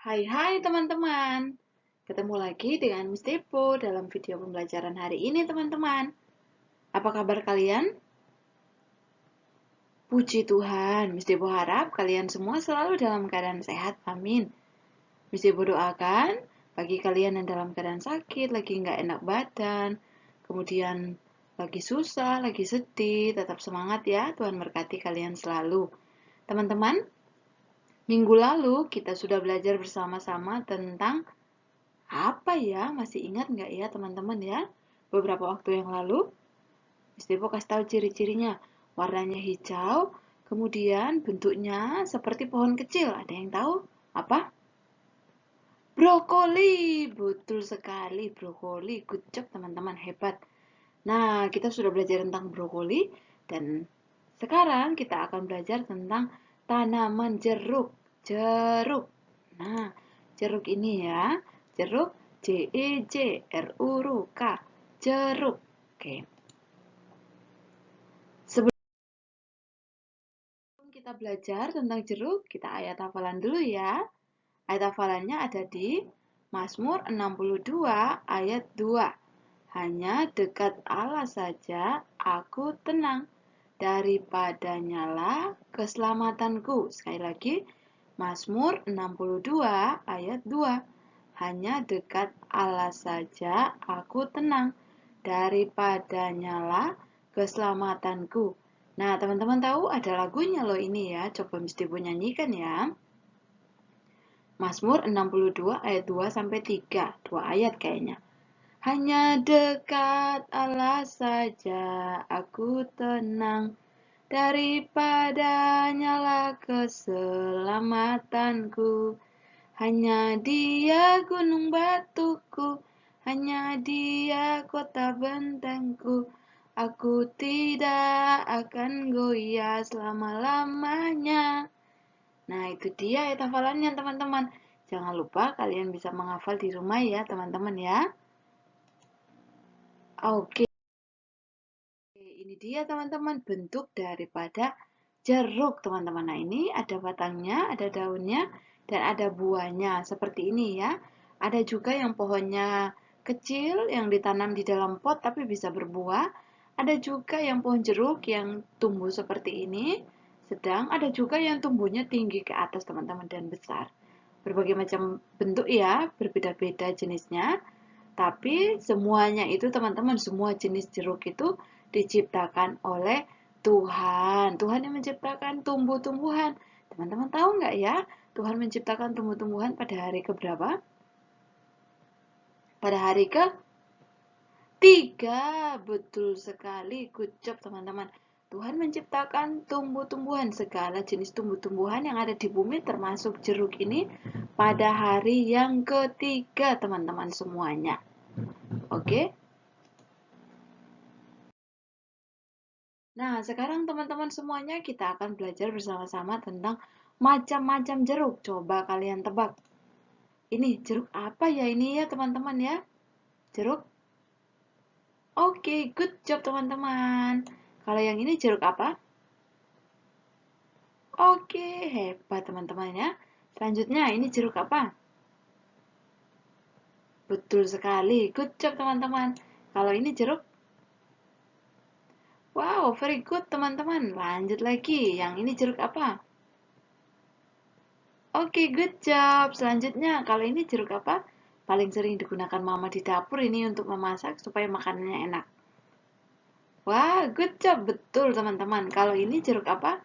Hai teman-teman, ketemu lagi dengan Miss Depo dalam video pembelajaran hari ini teman-teman. Apa kabar kalian? Puji Tuhan, Miss Depo harap kalian semua selalu dalam keadaan sehat, amin. Miss Depo doakan bagi kalian yang dalam keadaan sakit, lagi nggak enak badan, kemudian lagi susah, lagi sedih, tetap semangat ya, Tuhan berkati kalian selalu. Teman-teman, minggu lalu kita sudah belajar bersama-sama tentang apa ya? Masih ingat nggak ya teman-teman ya? Beberapa waktu yang lalu, Miss Depo kasih tahu ciri-cirinya. Warnanya hijau, kemudian bentuknya seperti pohon kecil. Ada yang tahu? Apa? Brokoli! Betul sekali, brokoli. Good job teman-teman, hebat. Nah, kita sudah belajar tentang brokoli dan sekarang kita akan belajar tentang tanaman jeruk. Jeruk. Nah, jeruk ini ya, jeruk JERUK. Jeruk. Oke. Sebelum kita belajar tentang jeruk, kita ayat hafalan dulu ya. Ayat hafalannya ada di Mazmur 62 ayat 2. Hanya dekat Allah saja aku tenang, daripadanyalah keselamatanku. Sekali lagi, Mazmur 62 ayat 2. Hanya dekat Allah saja aku tenang, daripadanyalah keselamatanku. Nah, teman-teman tahu ada lagunya loh ini ya. Coba mesti nyanyikan ya. Mazmur 62 ayat 2 sampai 3. Dua ayat kayaknya. Hanya dekat Allah saja aku tenang, daripadanyalah keselamatanku. Hanya Dia gunung batuku, hanya Dia kota bentengku. Aku tidak akan goyah selama-lamanya. Nah, itu dia ya hafalannya teman-teman. Jangan lupa kalian bisa menghafal di rumah ya teman-teman ya. Oke, ini dia teman-teman bentuk daripada jeruk teman-teman. Nah, ini ada batangnya, ada daunnya, dan ada buahnya seperti ini ya. Ada juga yang pohonnya kecil yang ditanam di dalam pot tapi bisa berbuah. Ada juga yang pohon jeruk yang tumbuh seperti ini. Sedang ada juga yang tumbuhnya tinggi ke atas teman-teman dan besar. Berbagai macam bentuk ya, berbeda-beda jenisnya. Tapi semuanya itu teman-teman, semua jenis jeruk itu diciptakan oleh Tuhan. Tuhan yang menciptakan tumbuh-tumbuhan. Teman-teman tahu nggak ya, Tuhan menciptakan tumbuh-tumbuhan pada hari keberapa? Pada hari ke-3. Betul sekali. Good job teman-teman. Tuhan menciptakan tumbuh-tumbuhan, segala jenis tumbuh-tumbuhan yang ada di bumi termasuk jeruk ini pada hari yang ke-3 teman-teman semuanya. Oke? Nah, sekarang teman-teman semuanya kita akan belajar bersama-sama tentang macam-macam jeruk. Coba kalian tebak. Ini jeruk apa ya ini ya teman-teman ya? Jeruk? Oke, good job teman-teman. Kalau yang ini jeruk apa? Oke, hebat teman-teman ya. Selanjutnya ini jeruk apa? Betul sekali. Good job teman-teman. Kalau ini jeruk? Wow, very good teman-teman. Lanjut lagi. Yang ini jeruk apa? Oke, good job. Selanjutnya, kalau ini jeruk apa? Paling sering digunakan mama di dapur ini untuk memasak supaya makanannya enak. Wah, good job. Betul, teman-teman. Kalau ini jeruk apa?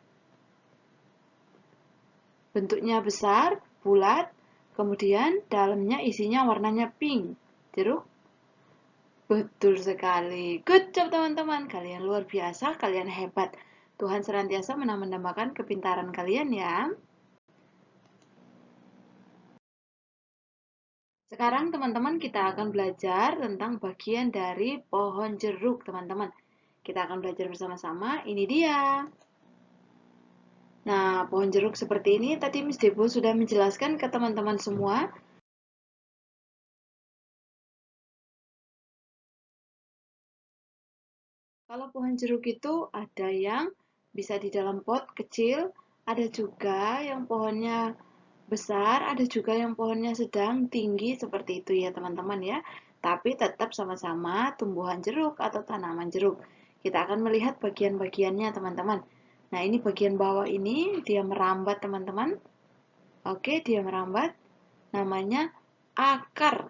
Bentuknya besar, bulat, kemudian dalamnya isinya warnanya pink. Jeruk? Betul sekali. Good job, teman-teman. Kalian luar biasa, kalian hebat. Tuhan senantiasa menambahkan kepintaran kalian ya. Sekarang teman-teman kita akan belajar tentang bagian dari pohon jeruk teman-teman. Kita akan belajar bersama-sama, ini dia. Nah, pohon jeruk seperti ini tadi Miss Depo sudah menjelaskan ke teman-teman semua. Kalau pohon jeruk itu ada yang bisa di dalam pot kecil, ada juga yang pohonnya besar, ada juga yang pohonnya sedang tinggi seperti itu ya teman-teman ya. Tapi tetap sama-sama tumbuhan jeruk atau tanaman jeruk. Kita akan melihat bagian-bagiannya teman-teman. Nah ini bagian bawah ini dia merambat teman-teman. Oke, dia merambat. Namanya akar.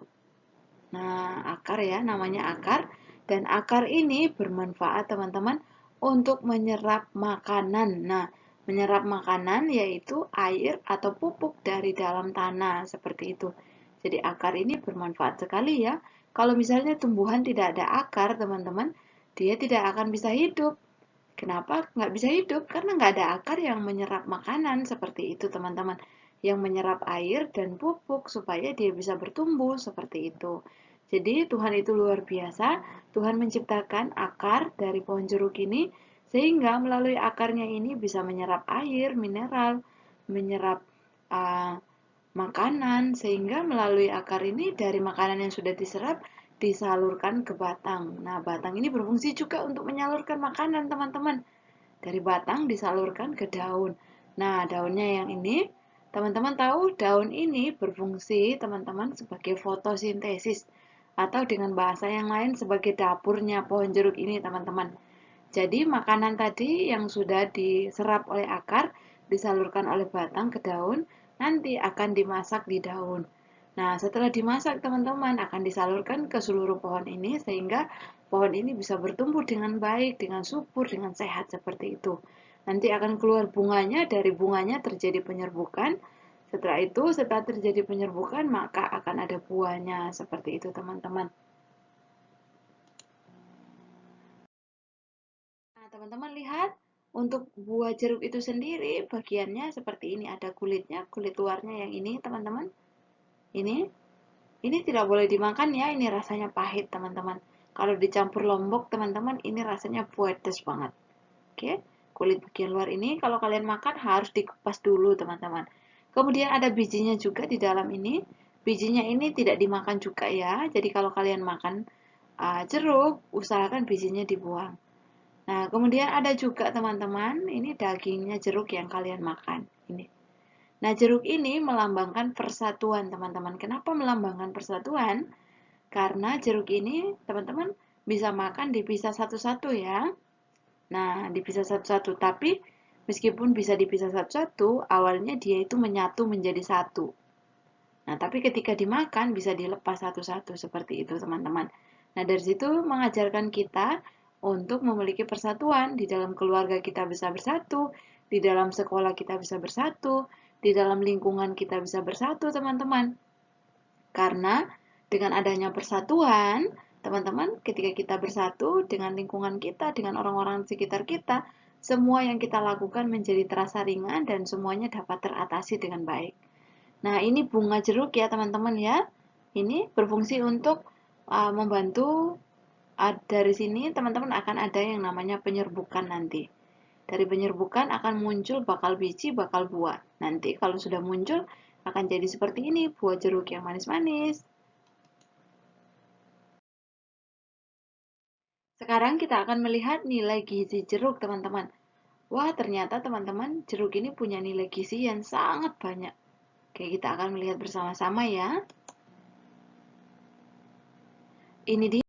Nah, akar ya, namanya akar. Dan akar ini bermanfaat teman-teman untuk menyerap makanan. Nah, menyerap makanan yaitu air atau pupuk dari dalam tanah, seperti itu. Jadi akar ini bermanfaat sekali ya. Kalau misalnya tumbuhan tidak ada akar, teman-teman, dia tidak akan bisa hidup. Kenapa nggak bisa hidup? Karena nggak ada akar yang menyerap makanan seperti itu, teman-teman. Yang menyerap air dan pupuk supaya dia bisa bertumbuh seperti itu. Jadi Tuhan itu luar biasa. Tuhan menciptakan akar dari pohon jeruk ini sehingga melalui akarnya ini bisa menyerap air, mineral, menyerap uh, makanan sehingga melalui akar ini dari makanan yang sudah diserap disalurkan ke batang. Nah, batang ini berfungsi juga untuk menyalurkan makanan, teman-teman. Dari batang disalurkan ke daun. Nah, daunnya yang ini, teman-teman tahu daun ini berfungsi, teman-teman, sebagai fotosintesis atau dengan bahasa yang lain sebagai dapurnya pohon jeruk ini, teman-teman. Jadi, makanan tadi yang sudah diserap oleh akar disalurkan oleh batang ke daun, nanti akan dimasak di daun. Nah, setelah dimasak, teman-teman akan disalurkan ke seluruh pohon ini sehingga pohon ini bisa bertumbuh dengan baik, dengan subur, dengan sehat seperti itu. Nanti akan keluar bunganya, dari bunganya terjadi penyerbukan. Setelah itu, setelah terjadi penyerbukan, maka akan ada buahnya seperti itu, teman-teman. Nah, teman-teman lihat untuk buah jeruk itu sendiri bagiannya seperti ini. Ada kulitnya, kulit luarnya yang ini, teman-teman. Ini Ini tidak boleh dimakan ya, ini rasanya pahit teman-teman. Kalau dicampur lombok teman-teman, ini rasanya pedes banget. Oke, kulit bagian luar ini kalau kalian makan harus dikupas dulu teman-teman. Kemudian ada bijinya juga di dalam ini. Bijinya ini tidak dimakan juga ya. Jadi kalau kalian makan jeruk, usahakan bijinya dibuang. Nah, kemudian ada juga teman-teman, ini dagingnya jeruk yang kalian makan. Ini. Nah, jeruk ini melambangkan persatuan, teman-teman. Kenapa melambangkan persatuan? Karena jeruk ini, teman-teman, bisa makan dipisah satu-satu ya. Nah, dipisah satu-satu. Tapi, meskipun bisa dipisah satu-satu, awalnya dia itu menyatu menjadi satu. Nah, tapi ketika dimakan bisa dilepas satu-satu seperti itu, teman-teman. Nah, dari situ mengajarkan kita untuk memiliki persatuan. Di dalam keluarga kita bisa bersatu, di dalam sekolah kita bisa bersatu, di dalam lingkungan kita bisa bersatu, teman-teman. Karena dengan adanya persatuan, teman-teman, ketika kita bersatu dengan lingkungan kita, dengan orang-orang di sekitar kita, semua yang kita lakukan menjadi terasa ringan dan semuanya dapat teratasi dengan baik. Nah, ini bunga jeruk ya, teman-teman ya. Ini berfungsi untuk membantu dari sini teman-teman akan ada yang namanya penyerbukan nanti. Dari penyerbukan akan muncul bakal biji, bakal buah. Nanti kalau sudah muncul akan jadi seperti ini, buah jeruk yang manis-manis. Sekarang kita akan melihat nilai gizi jeruk, teman-teman. Wah, ternyata teman-teman, jeruk ini punya nilai gizi yang sangat banyak. Oke, kita akan melihat bersama-sama ya. Ini dia,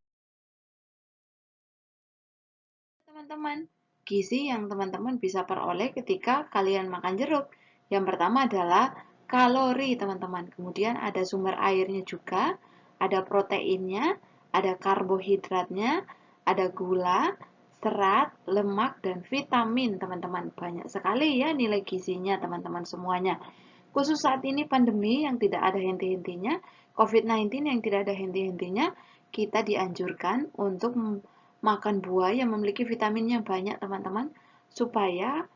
teman-teman. Gizi yang teman-teman bisa peroleh ketika kalian makan jeruk. Yang pertama adalah kalori, teman-teman. Kemudian ada sumber airnya juga, ada proteinnya, ada karbohidratnya, ada gula, serat, lemak, dan vitamin, teman-teman. Banyak sekali ya nilai gizinya, teman-teman semuanya. Khusus saat ini pandemi yang tidak ada henti-hentinya, COVID-19 yang tidak ada henti-hentinya, kita dianjurkan untuk makan buah yang memiliki vitamin yang banyak, teman-teman, supaya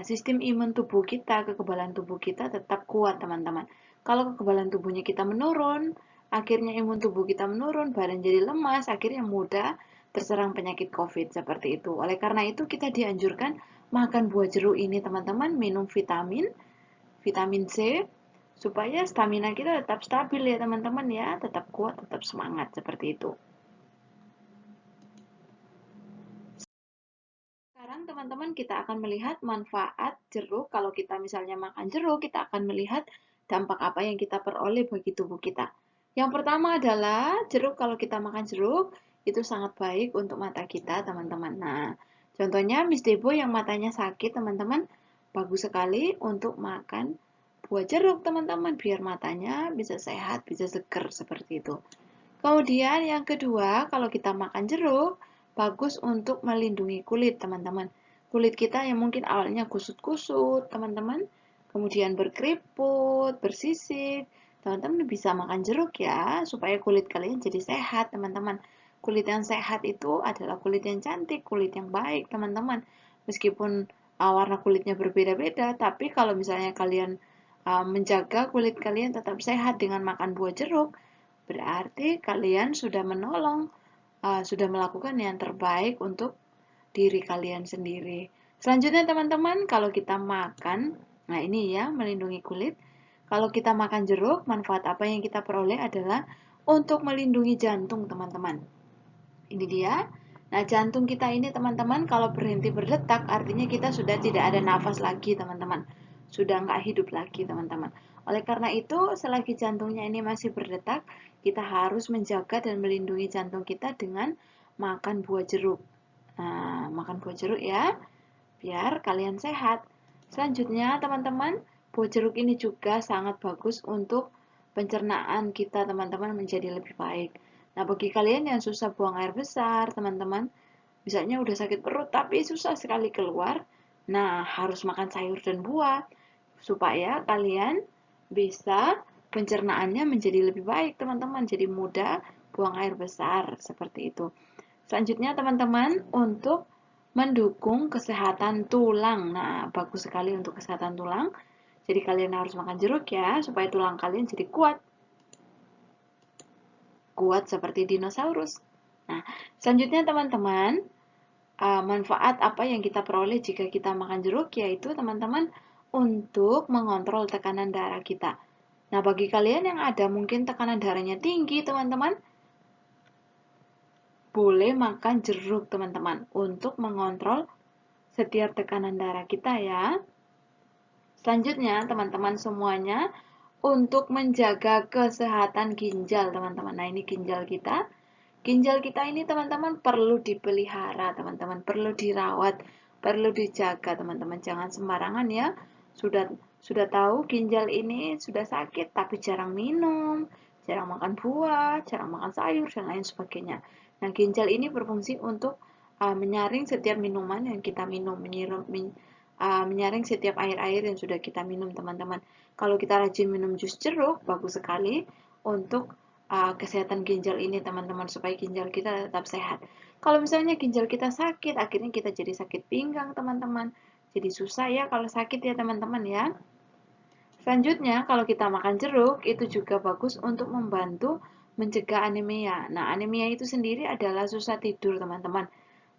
sistem imun tubuh kita, kekebalan tubuh kita tetap kuat, teman-teman. Kalau kekebalan tubuhnya kita menurun, akhirnya imun tubuh kita menurun, badan jadi lemas, akhirnya mudah terserang penyakit COVID seperti itu. Oleh karena itu, kita dianjurkan makan buah jeruk ini, teman-teman, minum vitamin, vitamin C, supaya stamina kita tetap stabil ya, teman-teman ya, tetap kuat, tetap semangat seperti itu. Sekarang teman-teman kita akan melihat manfaat jeruk. Kalau kita misalnya makan jeruk, kita akan melihat dampak apa yang kita peroleh bagi tubuh kita. Yang pertama adalah jeruk. Kalau kita makan jeruk, itu sangat baik untuk mata kita, teman-teman. Nah, contohnya Miss Debo yang matanya sakit, teman-teman, bagus sekali untuk makan buah jeruk, teman-teman, biar matanya bisa sehat, bisa seger, seperti itu. Kemudian yang kedua, kalau kita makan jeruk, bagus untuk melindungi kulit, teman-teman. Kulit kita yang mungkin awalnya kusut-kusut, teman-teman, kemudian berkeriput, bersisik, teman-teman bisa makan jeruk ya, supaya kulit kalian jadi sehat, teman-teman. Kulit yang sehat itu adalah kulit yang cantik, kulit yang baik, teman-teman. Meskipun warna kulitnya berbeda-beda, tapi kalau misalnya kalian menjaga kulit kalian tetap sehat dengan makan buah jeruk, berarti kalian sudah menolong, sudah melakukan yang terbaik untuk diri kalian sendiri. Selanjutnya teman-teman, kalau kita makan, nah ini ya, melindungi kulit. Kalau kita makan jeruk, manfaat apa yang kita peroleh adalah untuk melindungi jantung, teman-teman. Ini dia. Nah, jantung kita ini, teman-teman, kalau berhenti berdetak, artinya kita sudah tidak ada nafas lagi, teman-teman. Sudah nggak hidup lagi, teman-teman. Oleh karena itu, selagi jantungnya ini masih berdetak, kita harus menjaga dan melindungi jantung kita dengan makan buah jeruk. Nah, makan buah jeruk ya, biar kalian sehat. Selanjutnya, teman-teman, buah jeruk ini juga sangat bagus untuk pencernaan kita, teman-teman, menjadi lebih baik. Nah, bagi kalian yang susah buang air besar, teman-teman, misalnya udah sakit perut tapi susah sekali keluar, nah harus makan sayur dan buah supaya kalian bisa pencernaannya menjadi lebih baik, teman-teman. Jadi mudah buang air besar seperti itu. Selanjutnya, teman-teman, untuk mendukung kesehatan tulang. Nah, bagus sekali untuk kesehatan tulang. Jadi kalian harus makan jeruk ya, supaya tulang kalian jadi kuat. Kuat seperti dinosaurus. Nah, selanjutnya teman-teman, manfaat apa yang kita peroleh jika kita makan jeruk, yaitu teman-teman untuk mengontrol tekanan darah kita. Nah, bagi kalian yang ada mungkin tekanan darahnya tinggi, teman-teman, boleh makan jeruk, teman-teman, untuk mengontrol setiap tekanan darah kita ya. Selanjutnya, teman-teman semuanya, untuk menjaga kesehatan ginjal, teman-teman. Nah, ini ginjal kita. Ginjal kita ini, teman-teman, perlu dipelihara, teman-teman. Perlu dirawat, perlu dijaga, teman-teman. Jangan sembarangan ya. Sudah tahu ginjal ini sudah sakit, tapi jarang minum, jarang makan buah, jarang makan sayur, dan lain sebagainya. Nah, ginjal ini berfungsi untuk menyaring setiap minuman yang kita minum, menyaring setiap air-air yang sudah kita minum, teman-teman. Kalau kita rajin minum jus jeruk, bagus sekali untuk kesehatan ginjal ini, teman-teman, supaya ginjal kita tetap sehat. Kalau misalnya ginjal kita sakit, akhirnya kita jadi sakit pinggang, teman-teman. Jadi susah ya kalau sakit ya, teman-teman ya. Selanjutnya, kalau kita makan jeruk, itu juga bagus untuk membantu mencegah anemia. Nah, anemia itu sendiri adalah susah tidur, teman-teman.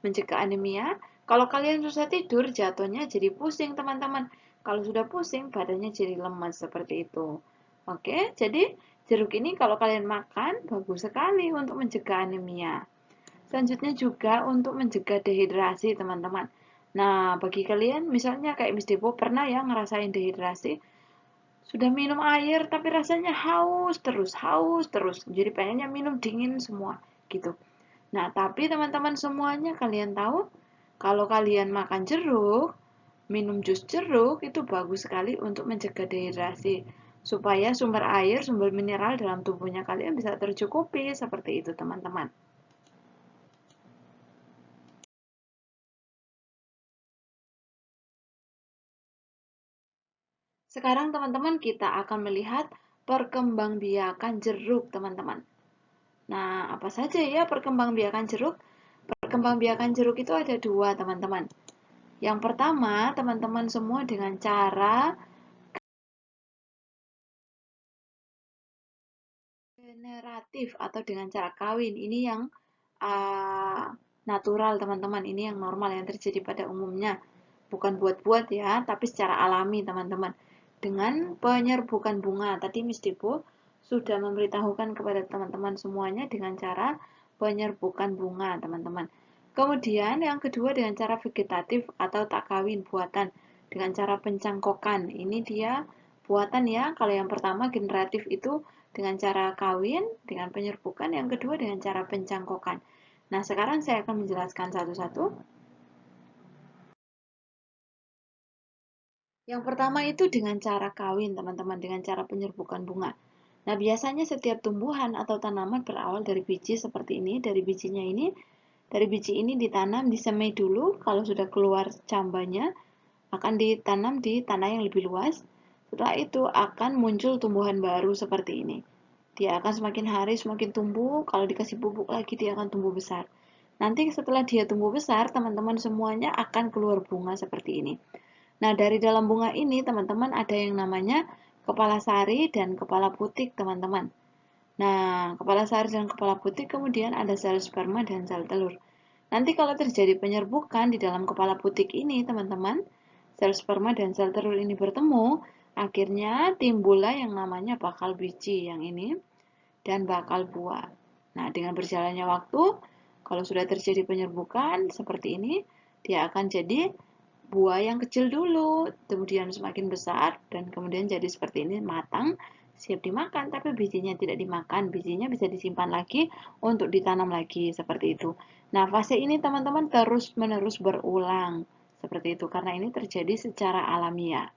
Mencegah anemia, kalau kalian susah tidur, jatuhnya jadi pusing, teman-teman. Kalau sudah pusing, badannya jadi lemas, seperti itu. Oke, jadi jeruk ini kalau kalian makan, bagus sekali untuk mencegah anemia. Selanjutnya juga untuk mencegah dehidrasi, teman-teman. Nah, bagi kalian, misalnya kayak Miss Depo pernah ya ngerasain dehidrasi, sudah minum air tapi rasanya haus terus. Jadi pengennya minum dingin semua gitu. Nah, tapi teman-teman semuanya kalian tahu, kalau kalian makan jeruk, minum jus jeruk itu bagus sekali untuk mencegah dehidrasi. Supaya sumber air, sumber mineral dalam tubuhnya kalian bisa tercukupi seperti itu, teman-teman. Sekarang teman-teman kita akan melihat perkembangbiakan jeruk, teman-teman. Nah, apa saja ya perkembangbiakan jeruk? Perkembangbiakan jeruk itu ada dua, teman-teman. Yang pertama, teman-teman semua dengan cara generatif atau dengan cara kawin. Ini yang natural, teman-teman. Ini yang normal yang terjadi pada umumnya. Bukan buat-buat ya, tapi secara alami, teman-teman. Dengan penyerbukan bunga. Tadi Miss Depo sudah memberitahukan kepada teman-teman semuanya dengan cara penyerbukan bunga, teman-teman. Kemudian yang kedua dengan cara vegetatif atau tak kawin buatan dengan cara pencangkokan. Ini dia buatan ya. Kalau yang pertama generatif itu dengan cara kawin, dengan penyerbukan, yang kedua dengan cara pencangkokan. Nah, sekarang saya akan menjelaskan satu-satu. Yang pertama itu dengan cara kawin, teman-teman, dengan cara penyerbukan bunga. Nah, biasanya setiap tumbuhan atau tanaman berawal dari biji seperti ini. Dari biji ini ditanam, disemai dulu. Kalau sudah keluar cambanya, akan ditanam di tanah yang lebih luas. Setelah itu akan muncul tumbuhan baru seperti ini. Dia akan semakin hari semakin tumbuh, kalau dikasih pupuk lagi dia akan tumbuh besar. Nanti setelah dia tumbuh besar, teman-teman semuanya akan keluar bunga seperti ini. Nah, dari dalam bunga ini, teman-teman ada yang namanya kepala sari dan kepala putik, teman-teman. Nah, kepala sari dan kepala putik kemudian ada sel sperma dan sel telur. Nanti kalau terjadi penyerbukan di dalam kepala putik ini, teman-teman, sel sperma dan sel telur ini bertemu, akhirnya timbullah yang namanya bakal biji yang ini dan bakal buah. Nah, dengan berjalannya waktu, kalau sudah terjadi penyerbukan seperti ini, dia akan jadi buah yang kecil dulu, kemudian semakin besar, dan kemudian jadi seperti ini, matang, siap dimakan, tapi bijinya tidak dimakan, bijinya bisa disimpan lagi untuk ditanam lagi, seperti itu. Nah, fase ini teman-teman terus-menerus berulang, seperti itu, karena ini terjadi secara alamiah.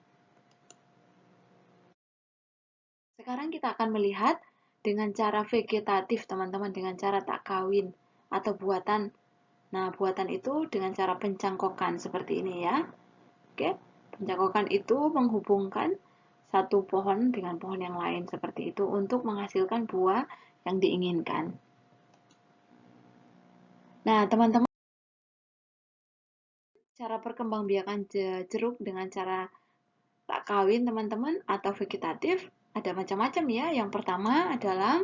Sekarang kita akan melihat dengan cara vegetatif, teman-teman, dengan cara tak kawin atau buatan. Nah, buatan itu dengan cara pencangkokan seperti ini ya. Oke, pencangkokan itu menghubungkan satu pohon dengan pohon yang lain seperti itu untuk menghasilkan buah yang diinginkan. Nah, teman-teman, cara perkembangbiakan jeruk dengan cara tak kawin, teman-teman, atau vegetatif ada macam-macam ya. Yang pertama adalah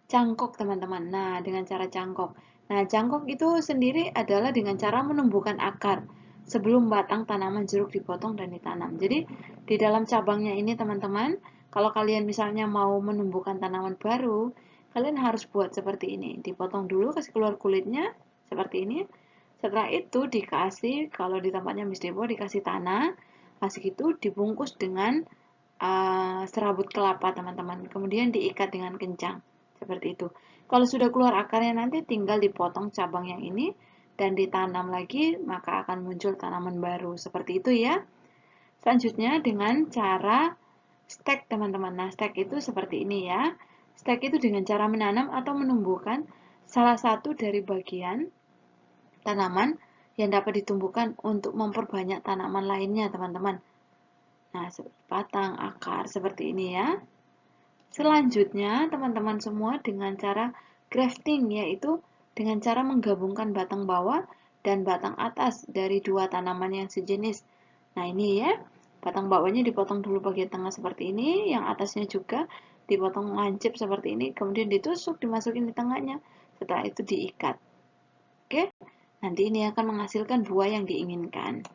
cangkok, teman-teman. Nah, dengan cara cangkok. Nah, cangkok itu sendiri adalah dengan cara menumbuhkan akar sebelum batang tanaman jeruk dipotong dan ditanam. Jadi, di dalam cabangnya ini, teman-teman, kalau kalian misalnya mau menumbuhkan tanaman baru, kalian harus buat seperti ini. Dipotong dulu, kasih keluar kulitnya, seperti ini. Setelah itu dikasih, kalau di tempatnya Miss Depo, dikasih tanah, kasih itu dibungkus dengan serabut kelapa, teman-teman. Kemudian diikat dengan kencang. Seperti itu. Kalau sudah keluar akarnya nanti tinggal dipotong cabang yang ini dan ditanam lagi, maka akan muncul tanaman baru. Seperti itu ya. Selanjutnya dengan cara stek, teman-teman. Nah, stek itu seperti ini ya. Stek itu dengan cara menanam atau menumbuhkan salah satu dari bagian tanaman yang dapat ditumbuhkan untuk memperbanyak tanaman lainnya, teman-teman. Nah, batang, akar, seperti ini ya. Selanjutnya, teman-teman semua dengan cara grafting, yaitu dengan cara menggabungkan batang bawah dan batang atas dari dua tanaman yang sejenis. Nah, ini ya, batang bawahnya dipotong dulu bagian tengah seperti ini, yang atasnya juga dipotong lancip seperti ini, kemudian ditusuk, dimasukin di tengahnya, setelah itu diikat. Oke, nanti ini akan menghasilkan buah yang diinginkan.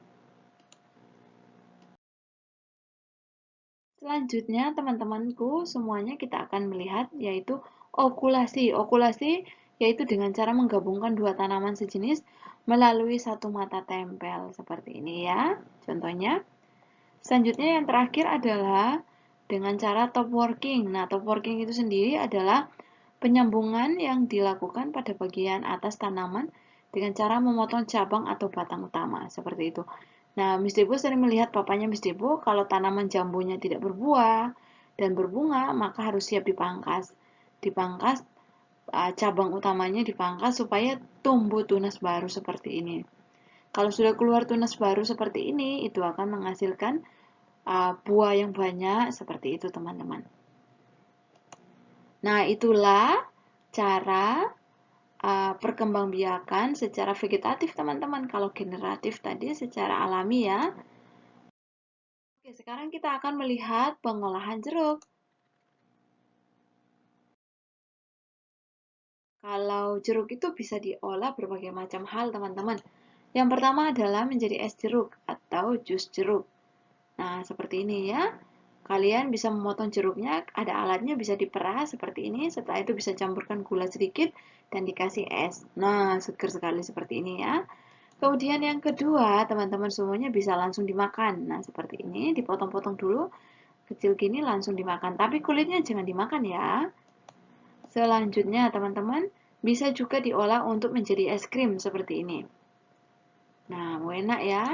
Selanjutnya, teman-temanku, semuanya kita akan melihat yaitu okulasi. Okulasi yaitu dengan cara menggabungkan dua tanaman sejenis melalui satu mata tempel seperti ini ya. Contohnya. Selanjutnya yang terakhir adalah dengan cara top working. Nah, top working itu sendiri adalah penyambungan yang dilakukan pada bagian atas tanaman dengan cara memotong cabang atau batang utama seperti itu. Nah, Miss Debo sering melihat papanya Miss Debo kalau tanaman jambunya tidak berbuah dan berbunga, maka harus siap dipangkas. Dipangkas, cabang utamanya dipangkas supaya tumbuh tunas baru seperti ini. Kalau sudah keluar tunas baru seperti ini, itu akan menghasilkan buah yang banyak seperti itu, teman-teman. Nah, itulah cara perkembangbiakan secara vegetatif, teman-teman. Kalau generatif tadi secara alami ya. Oke, sekarang kita akan melihat pengolahan jeruk. Kalau jeruk itu bisa diolah berbagai macam hal, teman-teman. Yang pertama adalah menjadi es jeruk atau jus jeruk. Nah, seperti ini ya. Kalian bisa memotong jeruknya, ada alatnya bisa diperas seperti ini. Setelah itu bisa campurkan gula sedikit dan dikasih es. Nah, seger sekali seperti ini ya. Kemudian yang kedua, teman-teman semuanya bisa langsung dimakan. Nah, seperti ini, dipotong-potong dulu. kecil gini langsung dimakan. Tapi kulitnya jangan dimakan ya. Selanjutnya teman-teman, bisa juga diolah untuk menjadi es krim seperti ini. Nah, enak ya.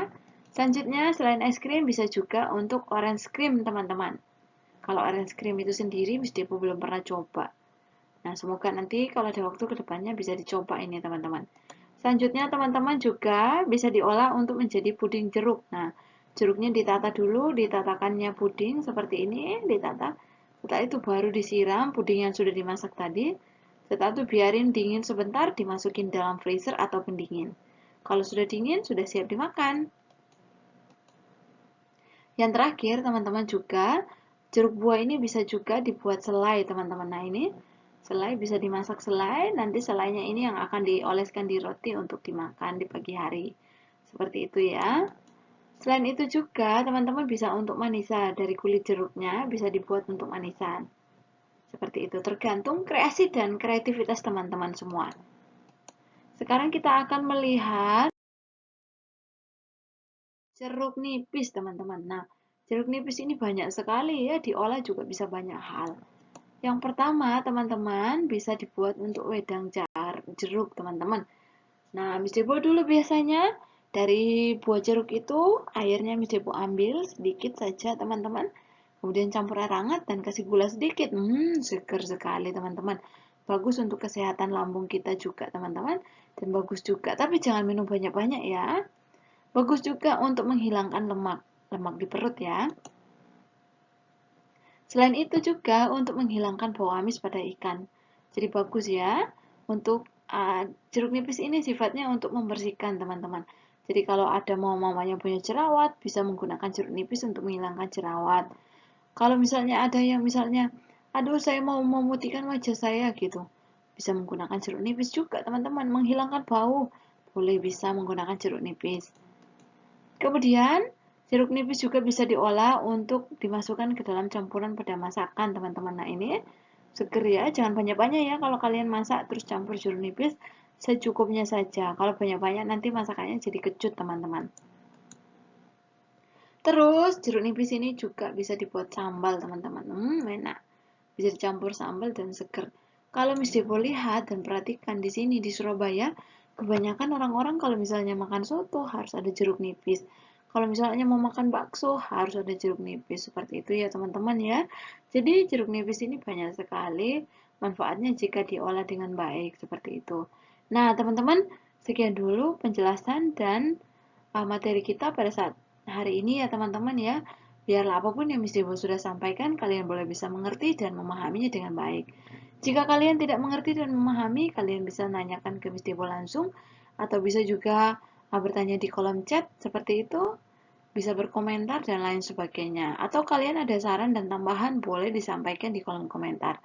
Selanjutnya, selain es krim bisa juga untuk orange cream teman-teman. Kalau orange cream itu sendiri, Miss Depo belum pernah coba. Nah, semoga nanti kalau ada waktu ke depannya bisa dicoba ini teman-teman. Selanjutnya teman-teman juga bisa diolah untuk menjadi puding jeruk. Nah, jeruknya ditata dulu, ditatakannya puding seperti ini, ditata. Setelah itu baru disiram puding yang sudah dimasak tadi. Setelah itu biarin dingin sebentar, dimasukin dalam freezer atau pendingin. Kalau sudah dingin, sudah siap dimakan. Yang terakhir, teman-teman juga, jeruk buah ini bisa juga dibuat selai, teman-teman. Nah, ini selai bisa dimasak selai, nanti selainya ini yang akan dioleskan di roti untuk dimakan di pagi hari. Seperti itu ya. Selain itu juga, teman-teman bisa untuk manisan dari kulit jeruknya, bisa dibuat untuk manisan. Seperti itu, tergantung kreasi dan kreativitas teman-teman semua. Sekarang kita akan melihat jeruk nipis, teman-teman. Nah, jeruk nipis ini banyak sekali ya, diolah juga bisa banyak hal. Yang pertama, teman-teman, bisa dibuat untuk wedang jeruk, teman-teman. Nah, Miss Depo dulu biasanya dari buah jeruk itu, airnya Miss Depo ambil sedikit saja, teman-teman. Kemudian campur air hangat dan kasih gula sedikit. Seger sekali, teman-teman. Bagus untuk kesehatan lambung kita juga, teman-teman. Dan bagus juga, tapi jangan minum banyak-banyak ya. Bagus juga untuk menghilangkan lemak di perut ya. Selain itu juga untuk menghilangkan bau amis pada ikan. Jadi bagus ya untuk jeruk nipis ini sifatnya untuk membersihkan teman-teman. Jadi kalau ada mamanya punya jerawat, bisa menggunakan jeruk nipis untuk menghilangkan jerawat. Kalau misalnya ada yang misalnya, aduh saya mau memutihkan wajah saya gitu, bisa menggunakan jeruk nipis juga teman-teman, menghilangkan bau, boleh bisa menggunakan jeruk nipis. Kemudian, jeruk nipis juga bisa diolah untuk dimasukkan ke dalam campuran pada masakan, teman-teman. Nah, ini seger ya, jangan banyak-banyak ya kalau kalian masak terus campur jeruk nipis, secukupnya saja. Kalau banyak-banyak nanti masakannya jadi kecut, teman-teman. Terus, jeruk nipis ini juga bisa dibuat sambal, teman-teman. Enak. Bisa dicampur sambal dan seger. Kalau Miss Depo lihat dan perhatikan di sini di Surabaya, kebanyakan orang-orang kalau misalnya makan soto harus ada jeruk nipis. Kalau misalnya mau makan bakso harus ada jeruk nipis. Seperti itu ya teman-teman ya. Jadi jeruk nipis ini banyak sekali manfaatnya jika diolah dengan baik seperti itu. Nah teman-teman, sekian dulu penjelasan dan materi kita pada saat hari ini ya teman-teman ya. Biarlah apapun yang Miss Devo sudah sampaikan, kalian boleh bisa mengerti dan memahaminya dengan baik. Jika kalian tidak mengerti dan memahami, kalian bisa nanyakan ke Miss Devo langsung, atau bisa juga bertanya di kolom chat seperti itu, bisa berkomentar dan lain sebagainya. Atau kalian ada saran dan tambahan, boleh disampaikan di kolom komentar.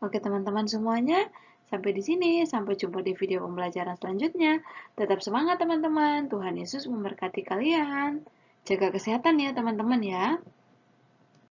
Oke teman-teman semuanya, sampai di sini. Sampai jumpa di video pembelajaran selanjutnya. Tetap semangat teman-teman. Tuhan Yesus memberkati kalian. Jaga kesehatan ya teman-teman ya.